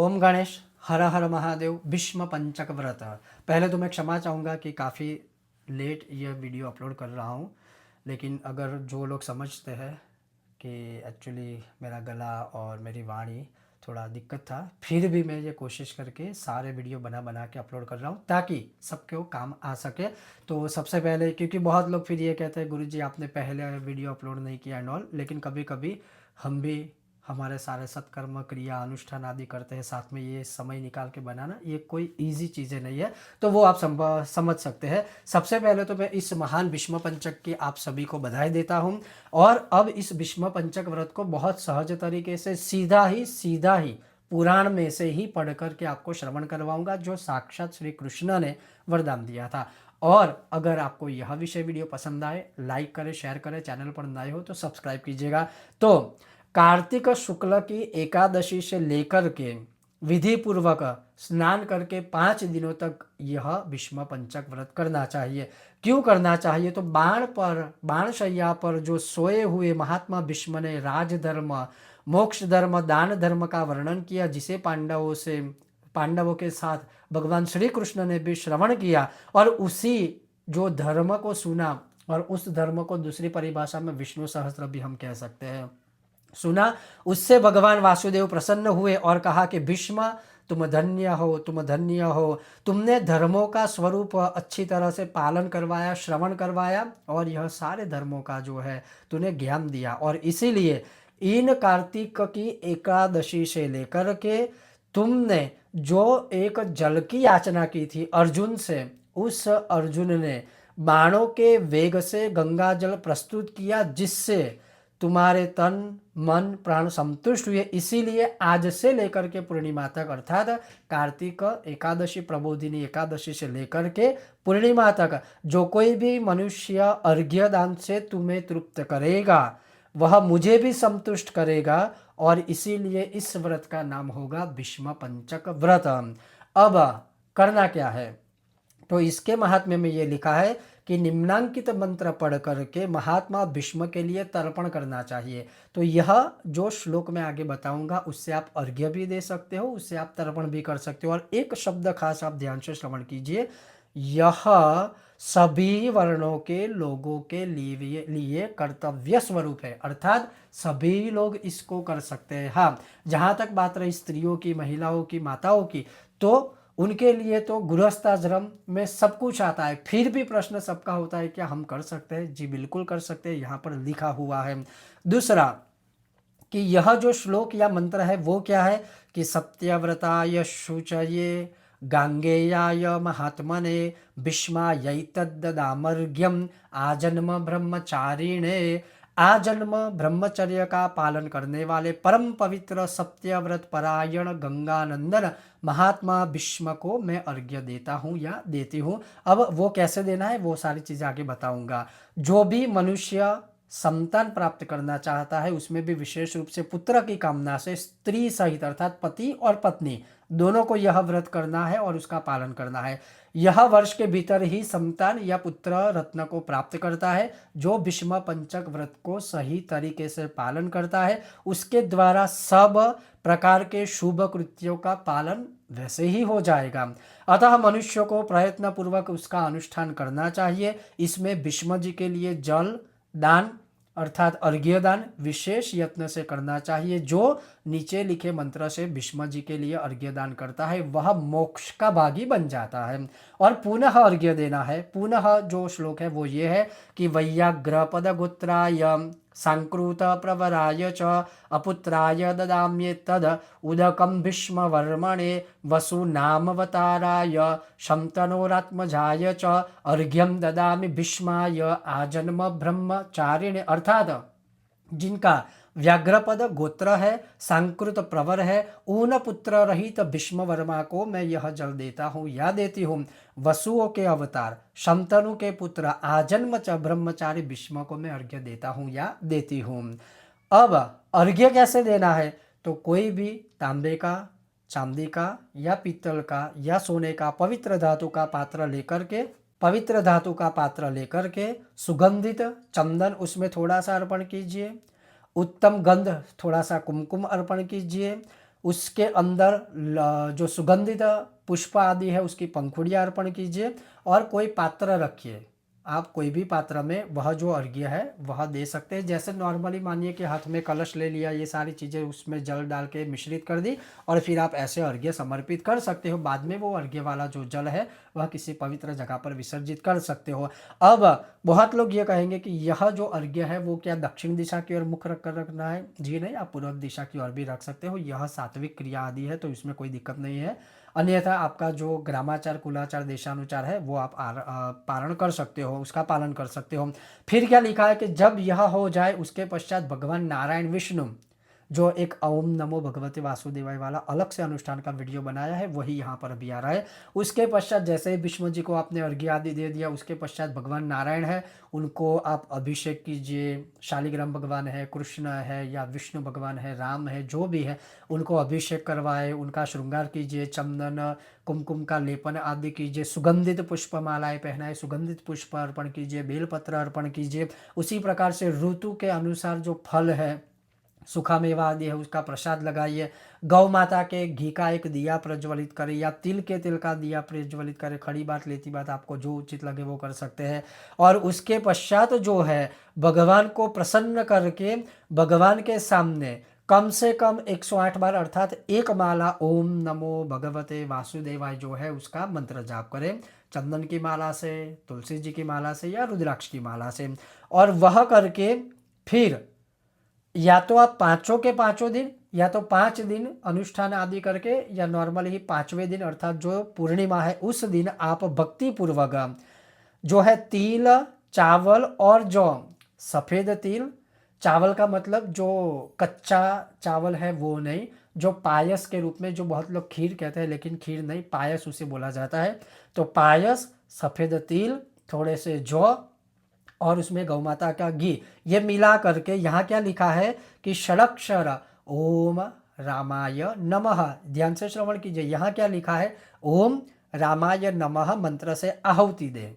ओम गणेश, हर हर महादेव, भीष्म पंचक व्रत। पहले तो मैं क्षमा चाहूँगा कि काफ़ी लेट ये वीडियो अपलोड कर रहा हूँ, लेकिन अगर जो लोग समझते हैं कि एक्चुअली मेरा गला और मेरी वाणी थोड़ा दिक्कत था, फिर भी मैं ये कोशिश करके सारे वीडियो बना बना के अपलोड कर रहा हूँ ताकि सबको काम आ सके। तो सबसे पहले, क्योंकि बहुत लोग फिर ये कहते हैं गुरुजी आपने पहले वीडियो अपलोड नहीं किया एंड ऑल, लेकिन कभी कभी हम भी हमारे सारे सत्कर्म क्रिया अनुष्ठान आदि करते हैं, साथ में ये समय निकाल के बनाना ये कोई इजी चीज़ें नहीं है। तो वो आप समझ सकते हैं। सबसे पहले तो मैं इस महान भीष्म पंचक की आप सभी को बधाई देता हूँ। और अब इस भीष्म पंचक व्रत को बहुत सहज तरीके से सीधा ही पुराण में से ही पढ़ करके आपको श्रवण करवाऊंगा, जो साक्षात श्री कृष्ण ने वरदान दिया था। और अगर आपको यह विषय वीडियो पसंद आए, लाइक करें, शेयर करें, चैनल पर नए हो तो सब्सक्राइब कीजिएगा। तो कार्तिक शुक्ल की एकादशी से लेकर के विधि पूर्वक स्नान करके 5 दिनों तक यह भीष्म पंचक व्रत करना चाहिए। क्यों करना चाहिए? तो बाणशैया पर जो सोए हुए महात्मा भीष्म ने राजधर्म, मोक्ष धर्म, दान धर्म का वर्णन किया, जिसे पांडवों के साथ भगवान श्री कृष्ण ने भी श्रवण किया, और उसी जो धर्म को सुना, और उस धर्म को दूसरी परिभाषा में विष्णु सहस्त्र भी हम कह सकते हैं, सुना, उससे भगवान वासुदेव प्रसन्न हुए और कहा कि भीष्म तुम धन्य हो, तुम धन्य हो, तुमने धर्मों का स्वरूप अच्छी तरह से पालन करवाया, श्रवण करवाया, और यह सारे धर्मों का जो है तूने ज्ञान दिया। और इसीलिए इन कार्तिक की एकादशी से लेकर के तुमने जो एक जल की याचना की थी अर्जुन से, उस अर्जुन ने बाणों के वेग से गंगा जल प्रस्तुत किया, जिससे तुम्हारे तन मन प्राण संतुष्ट हुए। इसीलिए आज से लेकर के पूर्णिमा तक, अर्थात कार्तिक एकादशी, प्रबोधिनी एकादशी से लेकर के पूर्णिमा तक जो कोई भी मनुष्य अर्घ्य दान से तुम्हें तृप्त करेगा, वह मुझे भी संतुष्ट करेगा। और इसीलिए इस व्रत का नाम होगा भीष्म पंचक व्रत। अब करना क्या है? तो इसके महात्म्य में ये लिखा है कि निम्नांकित मंत्र पढ़ करके महात्मा भीष्म के लिए तर्पण करना चाहिए। तो यह जो श्लोक मैं आगे बताऊंगा, उससे आप अर्घ्य भी दे सकते हो, उससे आप तर्पण भी कर सकते हो। और एक शब्द खास आप ध्यान से श्रवण कीजिए, यह सभी वर्णों के लोगों के लिए कर्तव्य स्वरूप है, अर्थात सभी लोग इसको कर सकते हैं। हाँ, जहाँ तक बात रही स्त्रियों की, महिलाओं की, माताओं की, तो उनके लिए तो गृहस्थाश्रम में सब कुछ आता है। फिर भी प्रश्न सबका होता है, क्या हम कर सकते हैं? जी बिल्कुल कर सकते हैं, यहाँ पर लिखा हुआ है। दूसरा, कि यह जो श्लोक या मंत्र है वो क्या है कि सत्यव्रताय शुचये गांगेयाय महात्मने भीष्मायैतद्ददामर्घ्यम आजन्म ब्रह्मचारिणे। आजन्म ब्रह्मचर्य का पालन करने वाले परम पवित्र सत्यव्रत परायण गंगानंदन महात्मा भीष्म को मैं अर्घ्य देता हूँ या देती हूँ। अब वो कैसे देना है वो सारी चीज़ें आगे बताऊंगा। जो भी मनुष्य संतान प्राप्त करना चाहता है, उसमें भी विशेष रूप से पुत्र की कामना से स्त्री सहित, अर्थात पति और पत्नी दोनों को यह व्रत करना है और उसका पालन करना है। यह वर्ष के भीतर ही संतान या पुत्र रत्न को प्राप्त करता है। जो भीष्म पंचक व्रत को सही तरीके से पालन करता है, उसके द्वारा सब प्रकार के शुभ कृत्यों का पालन वैसे ही हो जाएगा। अतः मनुष्य को प्रयत्न पूर्वक उसका अनुष्ठान करना चाहिए। इसमें भीष्म जी के लिए जल दान, अर्थात अर्घ्य दान विशेष यत्न से करना चाहिए। जो नीचे लिखे मंत्र से भीष्म जी के लिए अर्घ्य दान करता है, वह मोक्ष का भागी बन जाता है। और पुनः अर्घ्य देना है। पुनः जो श्लोक है वो ये है कि वैयाग्रपद गोत्राय सांकृत प्रवराय च अपुत्राय ददाम्येतद् उदकं भीष्म वर्मणे वसुनामवताराय शंतनोरात्मजाय च अर्घ्यम ददामि भीष्माय आजन्म ब्रह्मचारिणे। अर्थात जिनका व्याघ्रपद गोत्र है, सांकृत प्रवर है, ऊन पुत्र रहित भीष्म वर्मा को मैं यह जल देता हूँ या देती हूँ। वसुओं के अवतार शंतनु के पुत्र आजन्म च ब्रह्मचारी भीष्म को मैं अर्घ्य देता हूँ या देती हूँ। अब अर्घ्य कैसे देना है? तो कोई भी तांबे का, चांदी का या पीतल का या सोने का पवित्र धातु का पात्र लेकर के सुगंधित चंदन उसमें थोड़ा सा अर्पण कीजिए। उत्तम गंध थोड़ा सा कुमकुम अर्पण कीजिए। उसके अंदर जो सुगंधित पुष्प आदि है उसकी पंखुड़ियाँ अर्पण कीजिए और कोई पात्र रखिए। आप कोई भी पात्र में वह जो अर्घ्य है वह दे सकते हैं। जैसे नॉर्मली मानिए कि हाथ में कलश ले लिया, ये सारी चीज़ें उसमें जल डाल के मिश्रित कर दी और फिर आप ऐसे अर्घ्य समर्पित कर सकते हो। बाद में वो अर्घ्य वाला जो जल है वह किसी पवित्र जगह पर विसर्जित कर सकते हो। अब बहुत लोग ये कहेंगे कि यह जो अर्घ्य है वो क्या दक्षिण दिशा की ओर मुख रख कर रखना है? जी नहीं, आप पूर्व दिशा की ओर भी रख सकते हो। यह सात्विक क्रिया आदि है तो इसमें कोई दिक्कत नहीं है। अन्यथा आपका जो ग्रामाचार, कुलाचार, देशानुचार है वो आप पारण कर सकते हो, उसका पालन कर सकते हो। फिर क्या लिखा है कि जब यह हो जाए उसके पश्चात भगवान नारायण विष्णु, जो एक ओम नमो भगवते वासुदेवाय वाला अलग से अनुष्ठान का वीडियो बनाया है वही यहाँ पर अभी आ रहा है। उसके पश्चात जैसे ही विष्णु जी को आपने अर्घ्य आदि दे दिया, उसके पश्चात भगवान नारायण है उनको आप अभिषेक कीजिए। शालिग्राम भगवान है, कृष्ण है या विष्णु भगवान है, राम है, जो भी है उनको अभिषेक करवाए, उनका श्रृंगार कीजिए, चंदन कुमकुम का लेपन आदि कीजिए, सुगंधित पुष्प मालाएं पहनाए, सुगंधित पुष्प अर्पण कीजिए, बेलपत्र अर्पण कीजिए। उसी प्रकार से ऋतु के अनुसार जो फल है, सूखा मेवा आदि है, उसका प्रसाद लगाइए। गौ माता के घी का एक दिया प्रज्वलित करें या तिल के तिल का दिया प्रज्वलित करें। खड़ी बात लेती बात, आपको जो उचित लगे वो कर सकते हैं। और उसके पश्चात जो है भगवान को प्रसन्न करके भगवान के सामने कम से कम 108 बार अर्थात एक माला ओम नमो भगवते वासुदेवाय जो है उसका मंत्र जाप करें, चंदन की माला से, तुलसी जी की माला से या रुद्राक्ष की माला से। और वह करके फिर या तो आप पाँचों के पाँचों दिन या तो 5 दिन अनुष्ठान आदि करके या नॉर्मली ही 5वें दिन अर्थात जो पूर्णिमा है उस दिन आप भक्ति पूर्वक जो है तिल, चावल और जौ, सफ़ेद तिल, चावल का मतलब जो कच्चा चावल है वो नहीं, जो पायस के रूप में, जो बहुत लोग खीर कहते हैं लेकिन खीर नहीं, पायस उसे बोला जाता है। तो पायस, सफ़ेद तिल, थोड़े से जौ और उसमें गौ माता का घी, ये मिला करके यहाँ क्या लिखा है कि षडक्षर ओम रामाय नमः, ध्यान से श्रवण कीजिए। यहाँ क्या लिखा है, ओम रामाय नमः मंत्र से आहुति दें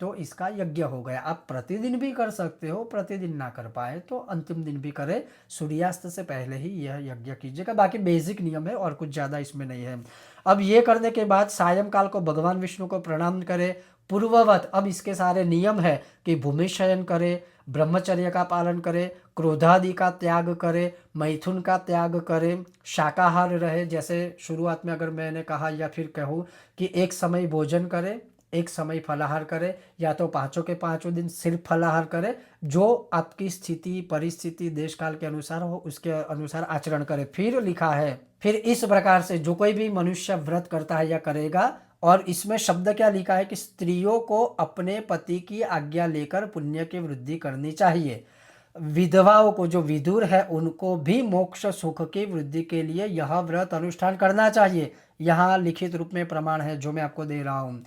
तो इसका यज्ञ हो गया। आप प्रतिदिन भी कर सकते हो, प्रतिदिन ना कर पाए तो अंतिम दिन भी करें, सूर्यास्त से पहले ही यह यज्ञ कीजिएगा। बाकी बेसिक नियम है और कुछ ज़्यादा इसमें नहीं है। अब ये करने के बाद सायंकाल को भगवान विष्णु को प्रणाम करें पूर्ववत। अब इसके सारे नियम है कि भूमि शयन करे, ब्रह्मचर्य का पालन करे, क्रोधादि का त्याग करे, मैथुन का त्याग करे, शाकाहार रहे। जैसे शुरुआत में अगर मैंने कहा या फिर कहूँ कि एक समय भोजन करे, एक समय फलाहार करे, या तो पाँचों के पाँचों दिन सिर्फ फलाहार करे, जो आपकी स्थिति परिस्थिति देश काल के अनुसार हो उसके अनुसार आचरण करे। फिर लिखा है, फिर इस प्रकार से जो कोई भी मनुष्य व्रत करता है या करेगा, और इसमें शब्द क्या लिखा है कि स्त्रियों को अपने पति की आज्ञा लेकर पुण्य की वृद्धि करनी चाहिए। विधवाओं को, जो विधुर है, उनको भी मोक्ष सुख की वृद्धि के लिए यह व्रत अनुष्ठान करना चाहिए। यहाँ लिखित रूप में प्रमाण है जो मैं आपको दे रहा हूँ।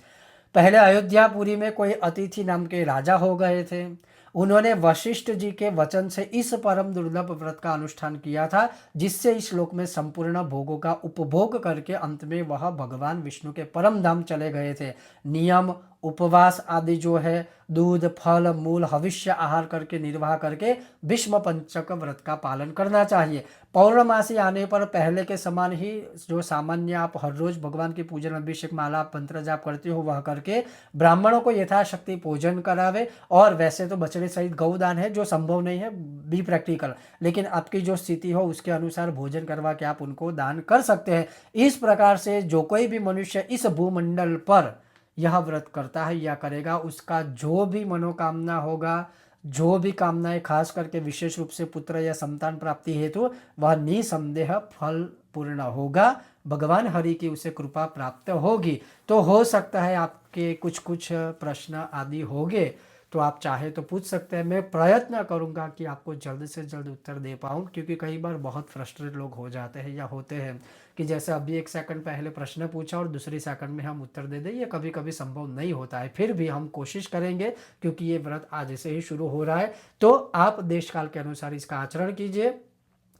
पहले अयोध्यापुरी में कोई अतिथि नाम के राजा हो गए थे। उन्होंने वशिष्ठ जी के वचन से इस परम दुर्लभ व्रत का अनुष्ठान किया था, जिससे इस श्लोक में संपूर्ण भोगों का उपभोग करके अंत में वह भगवान विष्णु के परम धाम चले गए थे। नियम, उपवास आदि जो है, दूध, फल, मूल, हविष्य आहार करके निर्वाह करके भीष्म पंचक व्रत का पालन करना चाहिए। पौर्णमासी आने पर पहले के समान ही जो सामान्य आप हर रोज भगवान की पूजन, अभिषेक, माला, मंत्र जाप करते हो वह करके ब्राह्मणों को यथाशक्ति भोजन करावे। और वैसे तो बछड़े सहित गौदान है जो संभव नहीं है, बी प्रैक्टिकल, लेकिन आपकी जो स्थिति हो उसके अनुसार भोजन करवा के आप उनको दान कर सकते हैं। इस प्रकार से जो कोई भी मनुष्य इस भूमंडल पर यह व्रत करता है या करेगा, उसका जो भी मनोकामना होगा, जो भी कामनाएं खास करके विशेष रूप से पुत्र या संतान प्राप्ति हेतु, वह निसंदेह फल पूर्ण होगा। भगवान हरि की उसे कृपा प्राप्त होगी। तो हो सकता है आपके कुछ कुछ प्रश्न आदि होंगे, तो आप चाहे तो पूछ सकते हैं। मैं प्रयत्न करूंगा कि आपको जल्द से जल्द उत्तर दे पाऊँ, क्योंकि कई बार बहुत फ्रस्ट्रेट लोग हो जाते हैं या होते हैं कि जैसे अभी 1 सेकंड पहले प्रश्न पूछा और दूसरी सेकंड में हम उत्तर दे दें। ये कभी कभी संभव नहीं होता है, फिर भी हम कोशिश करेंगे क्योंकि ये व्रत आज से ही शुरू हो रहा है। तो आप देश काल के अनुसार इसका आचरण कीजिए।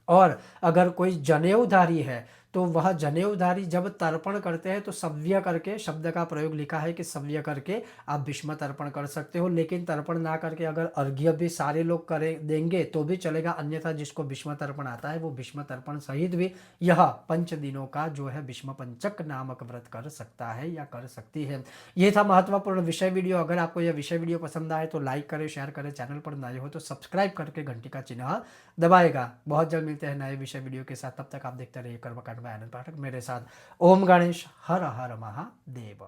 और अगर कोई जनेऊधारी है तो वह जनेऊधारी जब तर्पण करते हैं तो सव्य करके शब्द का प्रयोग लिखा है कि सव्य करके आप भीष्म तर्पण कर सकते हो, लेकिन तर्पण ना करके अगर अर्घ्य भी सारे लोग करें देंगे तो भी चलेगा, अन्यथा जिसको भीष्म तर्पण आता है वो भीष्म तर्पण सहित भी यह 5 दिनों का जो है भीष्म पंचक नामक व्रत कर सकता है या कर सकती है। ये था महत्वपूर्ण विषय वीडियो। अगर आपको यह विषय वीडियो पसंद आए तो लाइक करें, शेयर करें, चैनल पर नए हो तो सब्सक्राइब करके घंटी का चिन्ह दबाएगा। बहुत जल्द मिलते हैं नए विषय वीडियो के साथ, तब तक आप देखते रहिए कर्मकांड में आनंद पाठक मेरे साथ। ओम गणेश हर हर महादेव।